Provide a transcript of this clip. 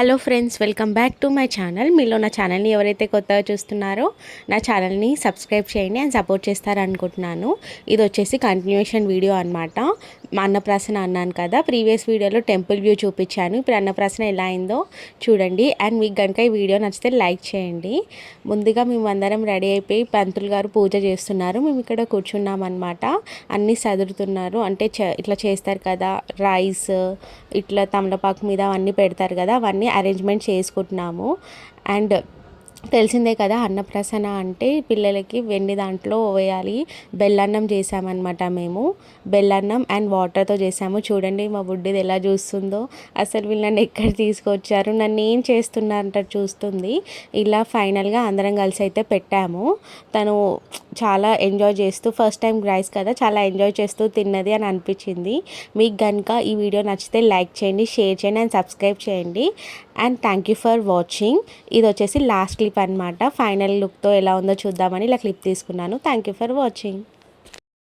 Hello friends, welcome back to my channel. మీలో నా ఛానల్ని ఎవరైతే కొత్తగా చూస్తున్నారో నా ఛానల్ని సబ్స్క్రైబ్ చేయండి అండ్ సపోర్ట్ చేస్తారనుకుంటున్నాను. ఇది వచ్చేసి కంటిన్యూషన్ వీడియో అనమాట. మా అన్నప్రాసన అన్నాను కదా, ప్రీవియస్ వీడియోలో టెంపుల్ వ్యూ చూపించాను. ఇప్పుడు అన్నప్రాసన ఎలా అయిందో చూడండి. అండ్ మీకు కనుక ఈ వీడియో నచ్చితే లైక్ చేయండి. ముందుగా మేము అందరం రెడీ అయిపోయి పంతులు గారు పూజ చేస్తున్నారు. మేము ఇక్కడ కూర్చున్నాం అనమాట. అన్నీ సదురుతున్నారు. అంటే ఇట్లా చేస్తారు కదా, రైస్ ఇట్లా తమలపాకు మీద అవన్నీ పెడతారు కదా, అవన్నీ అరేంజ్మెంట్ చేసుకుంటున్నాము. అండ్ తెలిసిందే కదా, అన్నప్రాసన అంటే పిల్లలకి వెండి దాంట్లో వేయాలి. బెల్లన్నం చేసామన్నమాట. మేము బెల్లన్నం అండ్ వాటర్తో చేసాము. చూడండి మా బుడ్డిది ఎలా చూస్తుందో. అసలు వీళ్ళు నన్ను ఎక్కడ తీసుకొచ్చారు, నన్ను ఏం చేస్తున్నారంట చూస్తుంది. ఇలా ఫైనల్గా అందరం కలిసి అయితే పెట్టాము. తను చాలా ఎంజాయ్ చేస్తూ, ఫస్ట్ టైం రైస్ కదా, చాలా ఎంజాయ్ చేస్తూ తిన్నది అని అనిపించింది. మీకు కనుక ఈ వీడియో నచ్చితే లైక్ చేయండి, షేర్ చేయండి అండ్ సబ్స్క్రైబ్ చేయండి. And thank you for watching. ఇది వచ్చేసి లాస్ట్ క్లిప్ అనమాట. ఫైనల్ లుక్తో ఎలా ఉందో చూద్దామని ఇలా క్లిప్ తీసుకున్నాను. Thank you for watching.